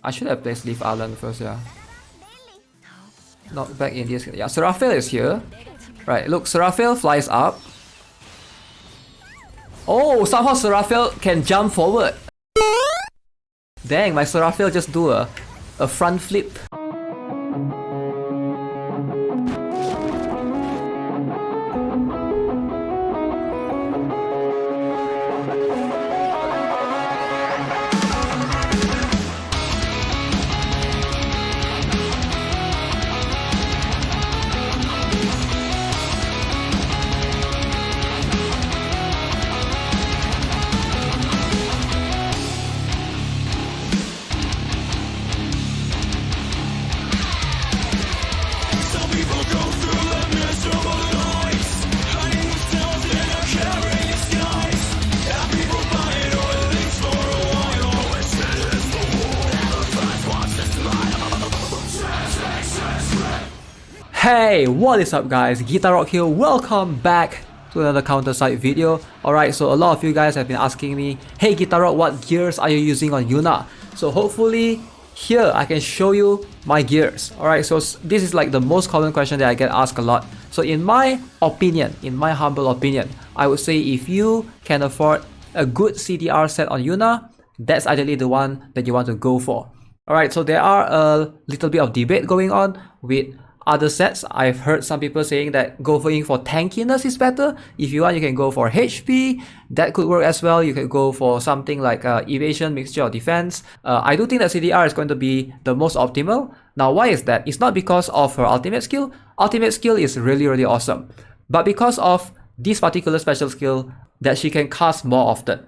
I should have placed Leaf Island first, yeah. Not back in this. Yeah, Seraphiel is here. Right, look, Seraphiel flies up. Oh, somehow Seraphiel can jump forward. Dang, my Seraphiel just do a front flip. Hey, what is up guys, GuitarRock here, welcome back to another counter-side video. Alright, so a lot of you guys have been asking me, hey GuitarRock, what gears are you using on Yuna? So hopefully here I can show you my gears. Alright, so this is like the most common question that I get asked a lot. So in my opinion, in my humble opinion, I would say if you can afford a good CDR set on Yuna, that's ideally the one that you want to go for. Alright, so there are a little bit of debate going on with other sets. I've heard some people saying that going for tankiness is better. If you want, you can go for HP. That could work as well. You can go for something like evasion, mixture of defense. I do think that CDR is going to be the most optimal. Now, why is that? It's not because of her ultimate skill. Ultimate skill is really awesome. But because of this particular special skill that she can cast more often.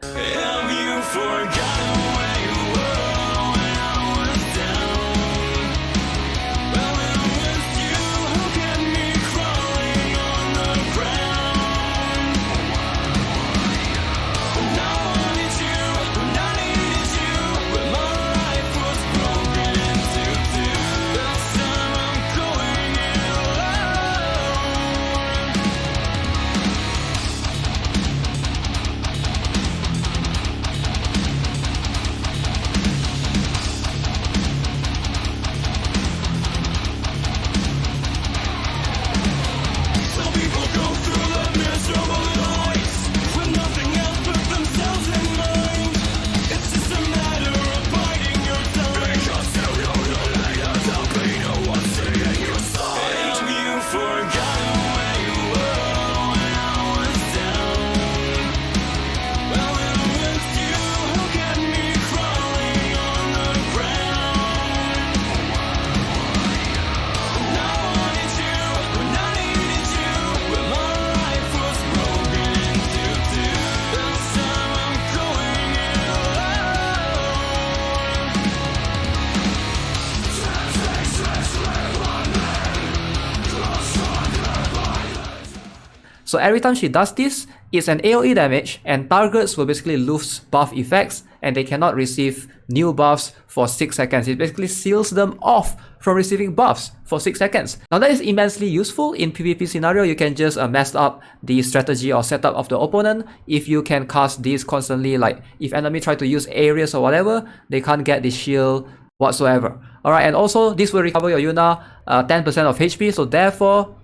So every time she does this, it's an AoE damage and targets will basically lose buff effects and they cannot receive new buffs for 6 seconds. It basically seals them off from receiving buffs for 6 seconds. Now that is immensely useful in PvP scenario. You can just mess up the strategy or setup of the opponent if you can cast this constantly. Like if enemy try to use areas or whatever, they can't get the shield whatsoever. Alright, and also this will recover your Yuna 10% of HP, so therefore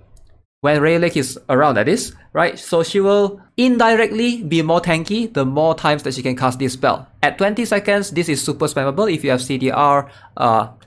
when Rayleigh is around, that is, right? So she will indirectly be more tanky the more times that she can cast this spell. At 20 seconds, this is super spammable if you have CDR,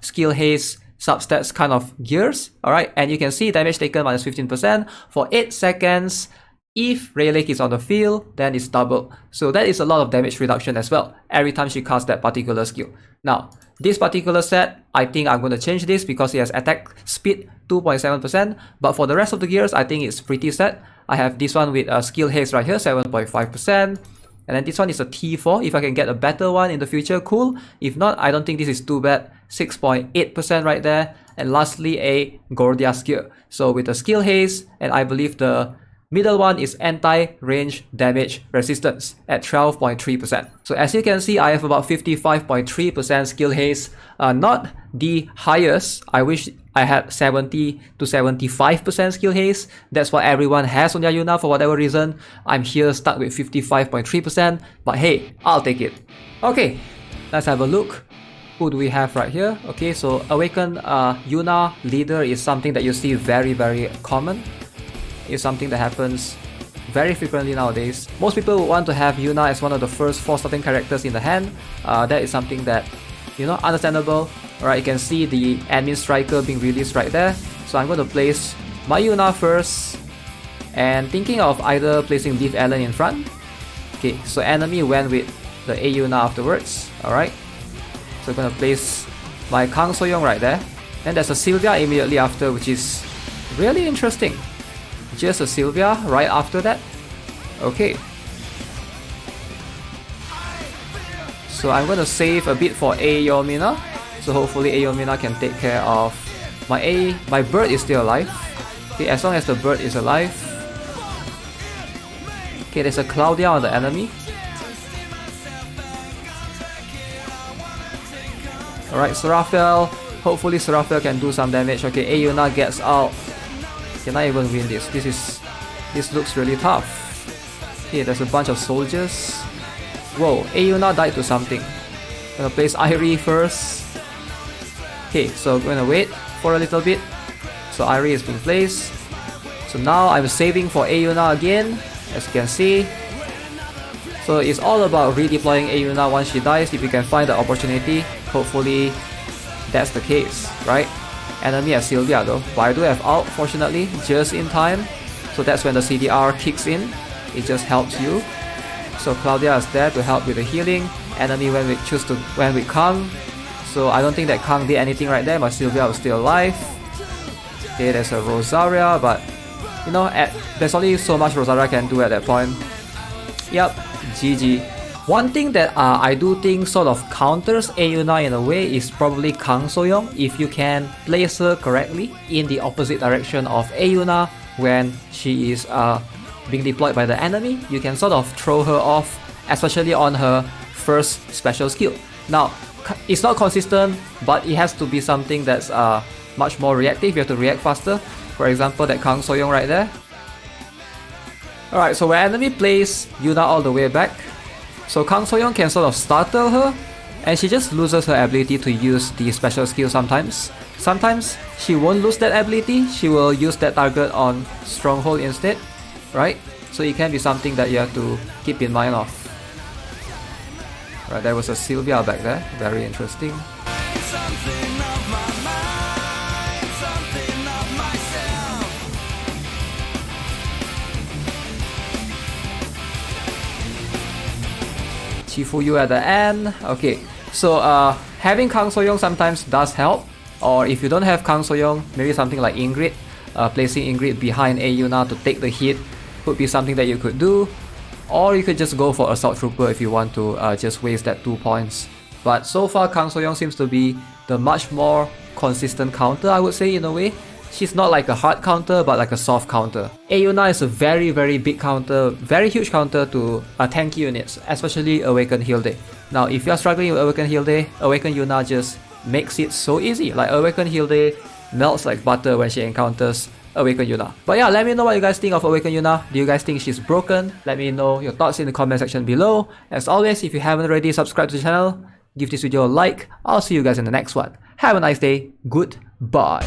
skill haste, substats kind of gears, alright? And you can see damage taken minus 15%. For 8 seconds, if Rayleigh is on the field, then it's double. So that is a lot of damage reduction as well, every time she casts that particular skill. Now, this particular set, I think I'm going to change this because it has attack speed 2.7%. But for the rest of the gears, I think it's pretty set. I have this one with skill haste right here, 7.5%. And then this one is a T4. If I can get a better one in the future, cool. If not, I don't think this is too bad. 6.8% right there. And lastly, a Gordia's gear. So with the skill haste, and I believe the middle one is anti-range damage resistance at 12.3%. So as you can see, I have about 55.3% skill haste. Not the highest. I wish I had 70 to 75% skill haste. That's what everyone has on their Yuna for whatever reason. I'm here stuck with 55.3%. But hey, I'll take it. Okay, let's have a look Who do we have right here? Okay, so Awaken Yuna leader is something that you see very common. It's something that happens very frequently nowadays. Most people would want to have Yuna as one of the first 4 starting characters in the hand. That is something that, you know, understandable. Alright, you can see the admin striker being released right there. So I'm going to place my Yuna first, and thinking of either placing Leaf Allen in front. Okay, so enemy went with the A Yuna afterwards. Alright, so I'm going to place my Kang Soyoung right there. Then there's a Sylvia immediately after, which is really interesting. Just a Sylvia right after that. Okay, so I'm going to save a bit for Aeomina. So hopefully Aeomina can take care of my bird is still alive. Okay, as long as the bird is alive. Okay, there's a Claudia on the enemy. Alright, Seraphel. Hopefully Seraphel can do some damage. Okay, Aeona gets out. Can I even win this? This looks really tough. Okay, there's a bunch of soldiers. Whoa, Aeona died to something. I'm gonna place Irie first. Okay, so I'm gonna wait for a little bit. So Irie is being placed. So now I'm saving for Aeona again, as you can see. So it's all about redeploying Aeona once she dies, if you can find the opportunity. Hopefully that's the case, right? Enemy has Sylvia though, but I do have ult fortunately, just in time. So that's when the CDR kicks in. It just helps you. So Claudia is there to help with the healing. Enemy went with Kang. So I don't think that Kang did anything right there, but Sylvia was still alive. Okay, there's a Rosaria, but you know, there's only so much Rosaria can do at that point. Yep, GG. One thing that I do think sort of counters Aeona in a way is probably Kang Soyoung. If you can place her correctly in the opposite direction of Aeona when she is being deployed by the enemy, you can sort of throw her off, especially on her first special skill. Now, it's not consistent, but it has to be something that's much more reactive. You have to react faster. For example, that Kang Soyoung right there. Alright, so when enemy plays Yuna all the way back, so Kang Soyoung can sort of startle her, and she just loses her ability to use the special skill sometimes. Sometimes she won't lose that ability, she will use that target on Stronghold instead, right? So it can be something that you have to keep in mind of. Right, there was a Sylvia back there, very interesting. Chifuyu at the end. Okay, so having Kang Soyoung sometimes does help, or if you don't have Kang Soyoung, maybe something like Ingrid, placing Ingrid behind Aeona to take the hit would be something that you could do, or you could just go for Assault Trooper if you want to just waste that 2 points. But so far Kang Soyoung seems to be the much more consistent counter, I would say, in a way. She's not like a hard counter, but like a soft counter. Aeona is a very big counter, very huge counter to tanky units, especially Awaken Hilde. Now, if you're struggling with Awaken Hilde, Awaken Yuna just makes it so easy. Like, Awaken Hilde melts like butter when she encounters Awaken Yuna. But yeah, let me know what you guys think of Awaken Yuna. Do you guys think she's broken? Let me know your thoughts in the comment section below. As always, if you haven't already subscribed to the channel, give this video a like. I'll see you guys in the next one. Have a nice day. Goodbye.